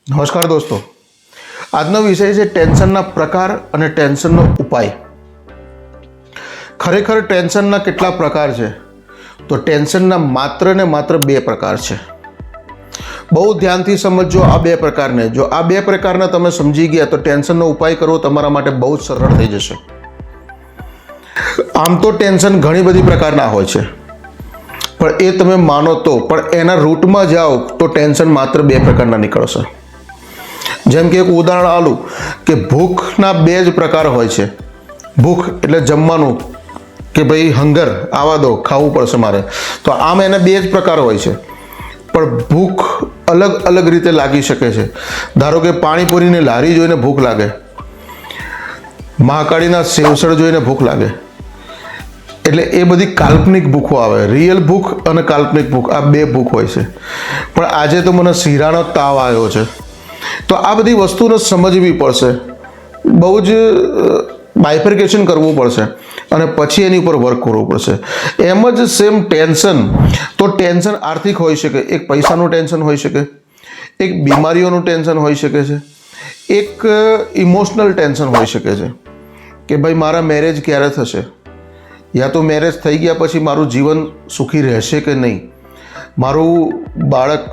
નમસ્કાર દોસ્તો, આજનો વિષય છે ટેન્શનના પ્રકાર અને ટેન્શનનો ઉપાય. ખરેખર ટેન્શનના કેટલા પ્રકાર છે? તો ટેન્શનના માત્ર ને માત્ર બે પ્રકાર છે. બહુ ધ્યાનથી સમજજો આ બે પ્રકારને. જો આ બે પ્રકારને તમે સમજી ગયા તો ટેન્શનનો ઉપાય કરવો તમારા માટે બહુ જ સરળ થઈ જશે. આમ તો ટેન્શન ઘણી બધી પ્રકારના હોય છે, પણ એ તમે માનો તો પણ એના રૂટમાં જાઓ તો ટેન્શન માત્ર બે પ્રકારના નીકળશે. જેમ કે એક ઉદાહરણ આલું કે ભૂખના બે જ પ્રકાર હોય છે. ભૂખ એટલે જમવાનું, કે ભાઈ હંગર આવા દો, ખાવું પડશે મારે. તો આમ એના બે જ પ્રકાર હોય છે, પણ ભૂખ અલગ અલગ રીતે લાગી શકે છે. ધારો કે પાણીપુરીની લારી જોઈને ભૂખ લાગે, મહાકાળીના સેવસળ જોઈને ભૂખ લાગે. એટલે એ બધી કાલ્પનિક ભૂખો આવે. રિયલ ભૂખ અને કાલ્પનિક ભૂખ, આ બે ભૂખ હોય છે. પણ આજે તો મને શીરાનો તાવ આવ્યો છે, તો આ બધી વસ્તુને સમજવી પડશે. બહુ જ બાયફર્કેશન કરવું પડશે અને પછી એની ઉપર વર્ક કરવું પડશે. એમ જ સેમ ટેન્શન, તો ટેન્શન આર્થિક હોઈ શકે, એક પૈસાનું ટેન્શન હોઈ શકે, એક બીમારીઓનું ટેન્શન હોઈ શકે છે, એક ઇમોશનલ ટેન્શન હોઈ શકે છે કે ભાઈ મારા મેરેજ ક્યારે થશે, યા તો મેરેજ થઈ ગયા પછી મારું જીવન સુખી રહેશે કે નહીં, મારું બાળક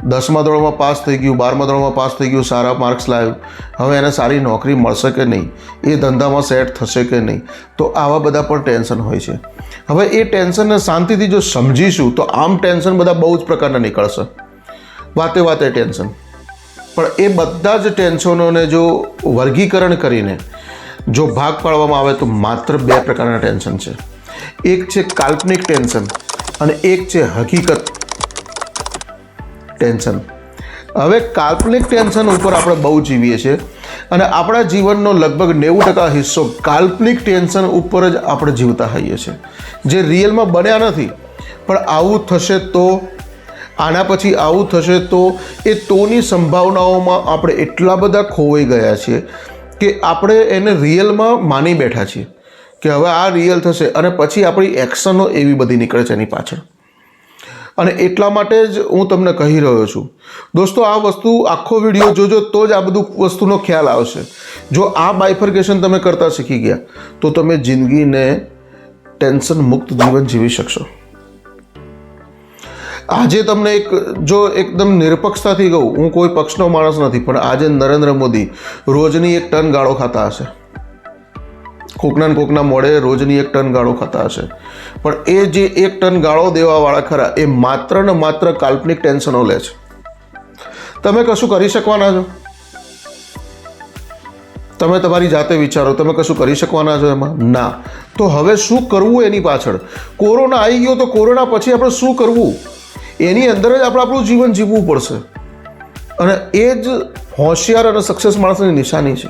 10મા ધોરણમાં પાસ થઈ ગયું, 12મા ધોરણમાં પાસ થઈ ગયું, સારા માર્ક્સ લાવ્યું, હવે એને સારી નોકરી મળશે કે નહીં, એ ધંધામાં સેટ થશે કે નહીં. તો આવા બધા પણ ટેન્શન હોય છે. હવે એ ટેન્શનને શાંતિથી જો સમજીશું તો આમ ટેન્શન બધા બહુ જ પ્રકારના નીકળશે, વાતે વાતે ટેન્શન. પણ એ બધા જ ટેન્શનોને જો વર્ગીકરણ કરીને જો ભાગ પાડવામાં આવે તો માત્ર બે પ્રકારના ટેન્શન છે. એક છે કાલ્પનિક ટેન્શન અને એક છે હકીકત ટેન્શન. હવે કાલ્પનિક ટેન્શન ઉપર આપણે બહુ જીવીએ છીએ અને આપણા જીવનનો લગભગ 90% હિસ્સો કાલ્પનિક ટેન્શન ઉપર જ આપણે જીવતા હોઈએ છીએ, જે રિયલમાં બન્યા નથી. પણ આવું થશે તો, આના પછી આવું થશે તો, એ તોની સંભાવનાઓમાં આપણે એટલા બધા ખોવાઈ ગયા છીએ કે આપણે એને રિયલમાં માની બેઠા છીએ કે હવે આ રિયલ થશે, અને પછી આપણી એક્શનો એવી બધી નીકળે છે એની પાછળ. અને એટલા માટે જ હું તમને કહી રહ્યો છું દોસ્તો, આ વસ્તુ આખો વિડીયો જોજો તો જ આ બધું વસ્તુનો ખ્યાલ આવશે. જો આ બાયફર્કેશન તમે કરતા શીખી ગયા તો તમે જિંદગીને ટેન્શન મુક્ત જીવન જીવી શકશો. આજે તમને જો એકદમ નિરપક્ષતાથી કહું, હું કોઈ પક્ષનો માણસ નથી, પણ આજે નરેન્દ્ર મોદી રોજની 1 ટન ગાળો ખાતા હશે, કોકના મોડે રોજની 1 ટન ગાળો ખાતા હશે. પણ એ જે 1 ટન ગાળો દેવાવાળા ખરા, એ માત્ર ને માત્ર કાલ્પનિક ટેન્શનો લે છે. તમે કશું કરી શકવાના છો? તમે તમારી જાતે વિચારો, તમે કશું કરી શકવાના છો એમાં? ના. તો હવે શું કરવું એની પાછળ? કોરોના આવી ગયો તો કોરોના પછી આપણે શું કરવું, એની અંદર જ આપણે આપણું જીવન જીવવું પડશે. અને એ જ હોશિયાર અને સક્સેસ માણસની નિશાની છે.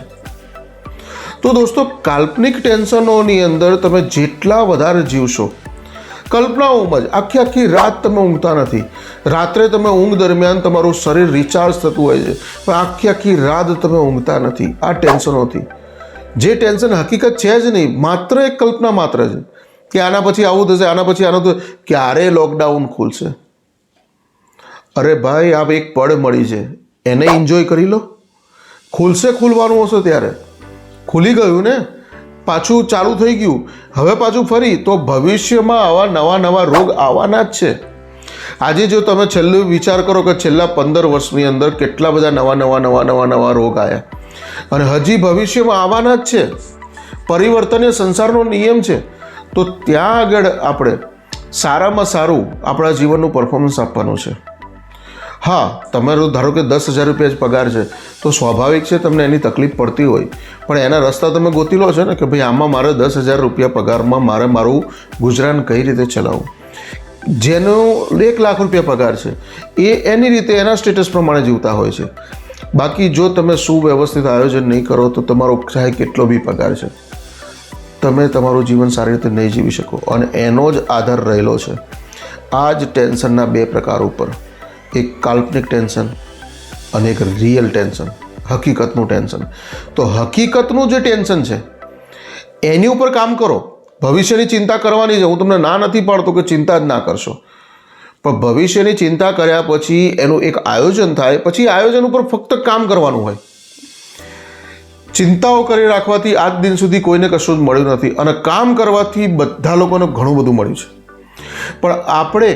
તો દોસ્તો, કાલ્પનિક ટેન્શનોની અંદર તમે જેટલા વધારે જીવશો, કલ્પનાઓમાં જ આખી રાત તમે ઊંઘતા નથી. રાત્રે તમે ઊંઘ દરમિયાન તમારું શરીર રિચાર્જ થતું હોય છે, પણ આખી રાત તમે ઊંઘતા નથી આ ટેન્શનોથી. જે ટેન્શન હકીકત છે જ નહીં, માત્ર એક કલ્પના માત્ર છે કે આના પછી આવું થશે, આના પછી આનું થશે, ક્યારે લોકડાઉન ખુલશે. અરે ભાઈ, આ એક પળ મળી છે, એને એન્જોય કરી લો. ખુલશે, ખુલવાનું હશે ત્યારે. ખુલી ગયું ને, પાછું ચાલુ થઈ ગયું, હવે પાછું ફરી તો ભવિષ્યમાં આવા નવા રોગ આવવાના જ છે. આજે જો તમે છેલ્લું વિચાર કરો કે છેલ્લા 15 વર્ષની અંદર કેટલા બધા નવા રોગ આવ્યા, અને હજી ભવિષ્યમાં આવવાના જ છે. પરિવર્તન એ સંસારનો નિયમ છે. તો ત્યાં આગળ આપણે સારામાં સારું આપણા જીવનનું પરફોર્મન્સ આપવાનું છે. હા, તમારો ધારો કે 10,000 રૂપિયા જ પગાર છે, તો સ્વાભાવિક છે તમને એની તકલીફ પડતી હોય, પણ એના રસ્તા તમે ગોતી લો છો ને કે ભાઈ આમાં મારે 10,000 રૂપિયા પગારમાં મારે મારું ગુજરાન કઈ રીતે ચલાવવું. જેનો 1 લાખ રૂપિયા પગાર છે એ એની રીતે એના સ્ટેટસ પ્રમાણે જીવતા હોય છે. બાકી જો તમે સુવ્યવસ્થિત આયોજન નહીં કરો તો તમારો ચાહે કેટલો બી પગાર છે, તમે તમારું જીવન સારી રીતે નહીં જીવી શકો. અને એનો જ આધાર રહેલો છે આ જ ટેન્શનના બે પ્રકાર ઉપર. એક કાલ્પનિક ટેન્શન અને એક રિયલ ટેન્શન, હકીકતનું ટેન્શન. તો હકીકતનું જે ટેન્શન છે એની ઉપર કામ કરો. ભવિષ્યની ચિંતા કરવાની છે, હું તમને ના નથી પાડતો કે ચિંતા જ ના કરશો, પણ ભવિષ્યની ચિંતા કર્યા પછી એનું એક આયોજન થાય, પછી આયોજન ઉપર ફક્ત કામ કરવાનું હોય. ચિંતાઓ કરી રાખવાથી આજ દિન સુધી કોઈને કશું જ મળ્યું નથી, અને કામ કરવાથી બધા લોકોને ઘણું બધું મળ્યું છે. પણ આપણે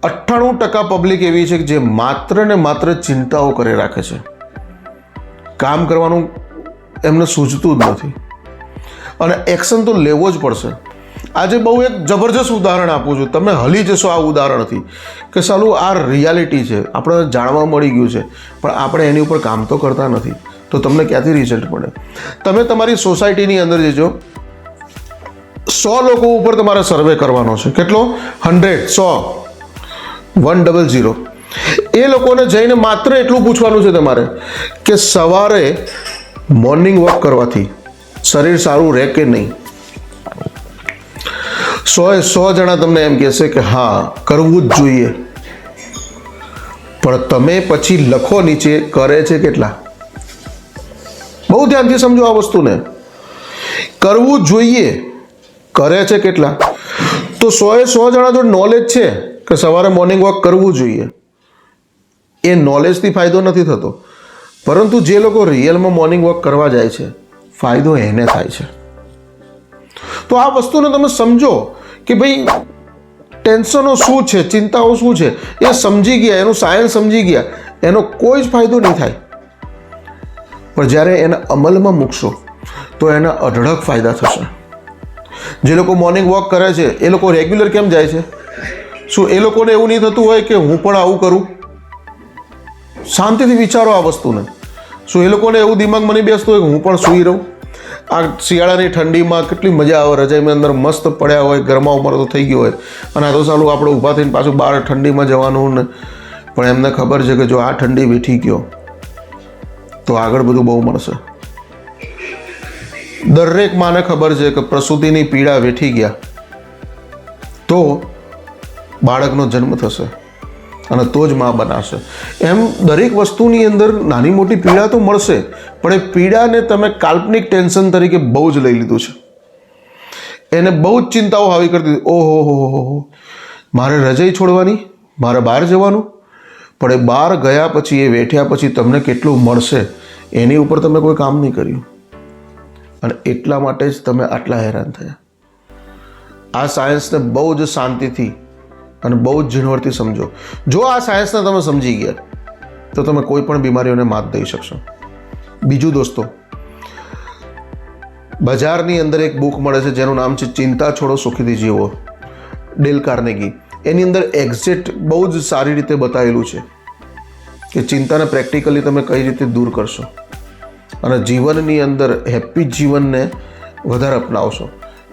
98% પબ્લિક એવી છે કે જે માત્ર ને માત્ર ચિંતાઓ કરી રાખે છે. કામ કરવાનું એમને સૂઝતું જ નથી, અને એક્શન તો લેવો જ પડશે. આજે બહુ એક જબરજસ્ત ઉદાહરણ આપું છું, તમે હલી જશો આ ઉદાહરણથી કે સાલું આ રિયાલિટી છે, આપણે જાણવા મળી ગયું છે, પણ આપણે એની ઉપર કામ તો કરતા નથી. તો તમને ક્યાંથી રિઝલ્ટ મળે? તમે તમારી સોસાયટીની અંદર જજો, 100 લોકો ઉપર તમારે સર્વે કરવાનો છે. કેટલો? 100, 100. એ લોકોને જઈને માત્ર એટલું પૂછવાનું છે તમારે કે સવારે મોર્નિંગ વોક કરવાથી શરીર સારું રહે કે નહીં. 100 જણા તમને એમ કહેશે કે હા કરવું જ જોઈએ, પણ તમે પછી લખો નીચે કરે છે કેટલા. બહુ ધ્યાનથી સમજો આ વસ્તુને. કરવું જોઈએ, કરે છે કેટલા? તો 100 જણા જો નોલેજ છે કે સવારે મોર્નિંગ વોક કરવું જોઈએ, એ નોલેજથી ફાયદો નથી થતો, પરંતુ જે લોકો રિયલમાં મોર્નિંગ વોક કરવા જાય છે ફાયદો એને થાય છે. તો આ વસ્તુને તમે સમજો કે ભાઈ ટેન્શનો શું છે, ચિંતાઓ શું છે, એ સમજી ગયા, એનું સાયન્સ સમજી ગયા, એનો કોઈ જ ફાયદો નહીં થાય. પણ જ્યારે એને અમલમાં મૂકશો તો એના અઢળક ફાયદા થશે. જે લોકો મોર્નિંગ વોક કરે છે એ લોકો રેગ્યુલર કેમ જાય છે? શું એ લોકોને એવું નહીં થતું હોય કે હું પણ આવું કરું? શાંતિથી વિચારો આ વસ્તુને. શું એ લોકોને એવું દિમાગમાં નહીં બેસતું હોય કે હું પણ સૂઈ રહું? આ શિયાળાની ઠંડીમાં કેટલી મજા આવે, રજાઈની અંદર મસ્ત પડ્યા હોય, ઘરમાં ઉમર તો થઈ ગયો હોય, અને આ તો સાલું આપણે ઊભા થઈને પાછું બહાર ઠંડીમાં જવાનું ને. પણ એમને ખબર છે કે જો આ ઠંડી વીઠી ગયો તો આગળ બધું બહુ મળશે. દરેક માને ખબર છે કે પ્રસૂતિની પીડા વેઠી ગયા તો બાળકનો જન્મ થશે, અને તો જ માં બનાશે. એમ દરેક વસ્તુની અંદર નાની મોટી પીડા તો મળશે, પણ એ પીડાને તમે કાલ્પનિક ટેન્શન તરીકે બહુ જ લઈ લીધું છે. એને બહુ જ ચિંતાઓ આવી કરી દીધી. ઓહો, મારે રજાઈ છોડવાની, મારે બહાર જવાનું. પણ એ બહાર ગયા પછી, એ વેઠ્યા પછી તમને કેટલું મળશે એની ઉપર તમે કોઈ કામ નહીં કર્યું, અને એટલા માટે જ તમે આટલા હેરાન થયા. આ સાયન્સને બહુ જ શાંતિથી અને બહુ જ ઝીણવટથી સમજો. જો આ સાયન્સને તમે સમજી ગયા તો તમે કોઈ પણ બીમારીઓને માત દઈ શકશો. બીજું દોસ્તો, બજારની અંદર એક બુક મળે છે જેનું નામ છે ચિંતા છોડો સુખીથી જીવો, ડેલ કાર્નેગી. એની અંદર એક્ઝેક્ટ બહુ જ સારી રીતે બતાવેલું છે કે ચિંતાને પ્રેક્ટિકલી તમે કઈ રીતે દૂર કરશો અને જીવનની અંદર હેપી જીવનને વધારે અપનાવશો.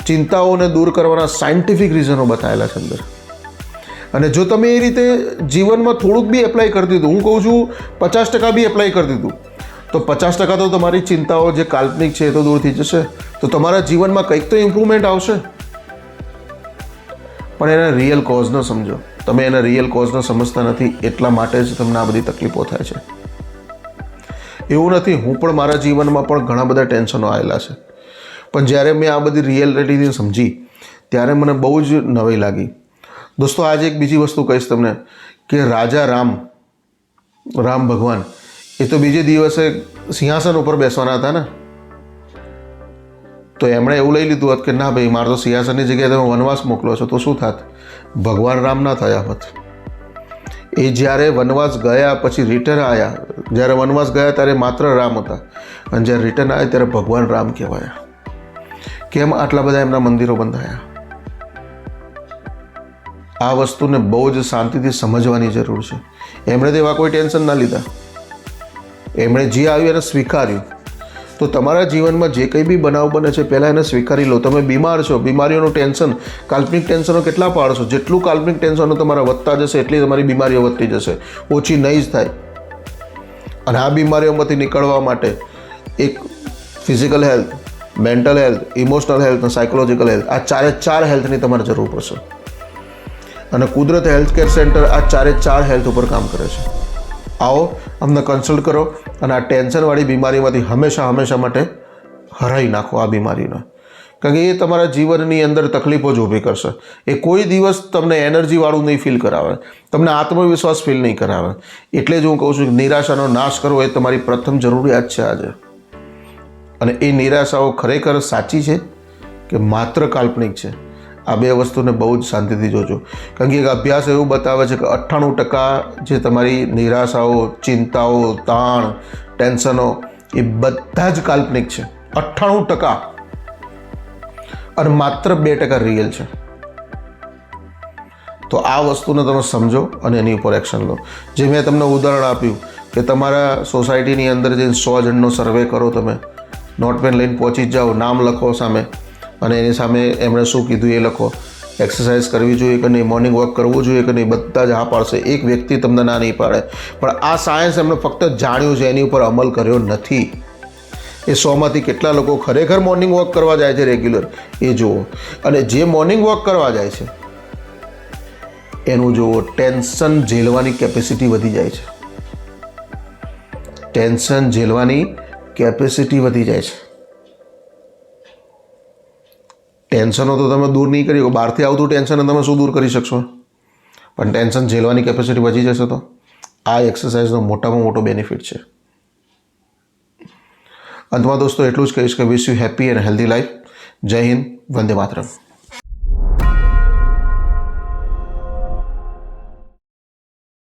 ચિંતાઓને દૂર કરવાના સાયન્ટિફિક રીઝનો બતાવેલા છે અંદર. અને જો તમે એ રીતે જીવનમાં થોડુંક બી એપ્લાય કરી દીધું, હું કહું છું 50% બી એપ્લાય કરી દીધું, તો 50% તો તમારી ચિંતાઓ જે કાલ્પનિક છે એ તો દૂર થઈ જશે. તો તમારા જીવનમાં કંઈક તો ઇમ્પ્રુવમેન્ટ આવશે. પણ એના રિયલ કોઝને સમજો. તમે એના રિયલ કોઝને સમજતા નથી, એટલા માટે જ તમને આ બધી તકલીફો થાય છે. એવું નથી, હું પણ મારા જીવનમાં પણ ઘણા બધા ટેન્શનો આવેલા છે, પણ જ્યારે મેં આ બધી રિયાલિટીને સમજી ત્યારે મને બહુ જ નવાઈ લાગી. દોસ્તો, આજે એક બીજી વસ્તુ કહીશ તમને કે રાજા રામ ભગવાન એ તો બીજે દિવસે સિંહાસન ઉપર બેસવાના હતા ને, તો એમણે એવું લઈ લીધું હોત કે ના ભાઈ, મારે તો સિંહાસનની જગ્યાએ તમે વનવાસ મોકલો છો, તો શું થાત? ભગવાન રામ ના થયા હોત. એ જ્યારે વનવાસ ગયા પછી રિટર્ન આવ્યા, જ્યારે વનવાસ ગયા ત્યારે માત્ર રામ હતા, અને જ્યારે રિટર્ન આવ્યા ત્યારે ભગવાન રામ કહેવાયા. કેમ આટલા બધા એમના મંદિરો બંધાયા? આ વસ્તુને બહુ જ શાંતિથી સમજવાની જરૂર છે. એમણે તો એવા કોઈ ટેન્શન ના લીધા, એમણે જે આવ્યું એને સ્વીકાર્યું. તો તમારા જીવનમાં જે કંઈ બી બનાવ બને છે પહેલાં એને સ્વીકારી લો. તમે બીમાર છો, બીમારીઓનું ટેન્શન, કાલ્પનિક ટેન્શનો કેટલા પાડશો? જેટલું કાલ્પનિક ટેન્શનો તમારા વધતા જશે એટલી તમારી બીમારીઓ વધતી જશે, ઓછી નહીં જ થાય. અને આ બીમારીઓમાંથી નીકળવા માટે એક physical health, mental health, emotional health અને સાયકોલોજીકલ હેલ્થ, આ ચારે હેલ્થની તમારે જરૂર પડશે. અને કુદરત હેલ્થકેર સેન્ટર આ ચારે હેલ્થ ઉપર કામ કરે છે. આવો, અમને કન્સલ્ટ કરો અને આ ટેન્શનવાળી બીમારીમાંથી હંમેશા માટે હરાવી નાખો આ બીમારીને. કારણ કે એ તમારા જીવનની અંદર તકલીફો જ ઊભી કરશે. એ કોઈ દિવસ તમને એનર્જીવાળું નહીં ફીલ કરાવે, તમને આત્મવિશ્વાસ ફીલ નહીં કરાવે. એટલે જ હું કહું છું કે નિરાશાનો નાશ કરવો એ તમારી પ્રથમ જરૂરિયાત છે આજે. અને એ નિરાશાઓ ખરેખર સાચી છે કે માત્ર કાલ્પનિક છે, આ બે વસ્તુને બહુ જ શાંતિથી જોજો. કારણ કે એક અભ્યાસ એવું બતાવે છે કે 98% જે તમારી નિરાશાઓ, ચિંતાઓ, તાણ, ટેન્શનો એ બધા જ કાલ્પનિક છે. 98%. અને માત્ર 2% રિયલ છે. તો આ વસ્તુને તમે સમજો અને એની ઉપર એક્શન લો. જે મેં તમને ઉદાહરણ આપ્યું કે તમારા સોસાયટીની અંદર જઈને 100 જણનો સર્વે કરો, તમે નોટપેન લઈને પહોંચી જ જાઓ, નામ લખો સામે, અને એની સામે એમણે શું કીધું એ લખો. એક્સરસાઇઝ કરવી જોઈએ કે નહીં, મોર્નિંગ વોક કરવું જોઈએ કે નહીં, બધા જ હા પાડશે. એક વ્યક્તિ તમને ના નહીં પાડે. પણ આ સાયન્સ એમણે ફક્ત જાણ્યું છે, એની ઉપર અમલ કર્યો નથી. એ 100માંથી કેટલા લોકો ખરેખર મોર્નિંગ વોક કરવા જાય છે રેગ્યુલર, એ જુઓ. અને જે મોર્નિંગ વોક કરવા જાય છે એનું જુઓ, ટેન્શન ઝેલવાની કેપેસિટી વધી જાય છે. ટેન્શન ઝેલવાની કેપેસિટી વધી જાય છે. ટેન્શનો તો તમે દૂર નહીં કરી શકો. બહારથી આવતું ટેન્શન તમે શું દૂર કરી શકશો? પણ ટેન્શન ઝેલવાની કેપેસિટી વધી જશે તો આ એક્સરસાઇઝનો મોટામાં મોટો બેનિફિટ છે. અંતમાં દોસ્તો એટલું જ કહીશ કે wish you happy and healthy life. જય હિન્દ, વંદે માતરમ.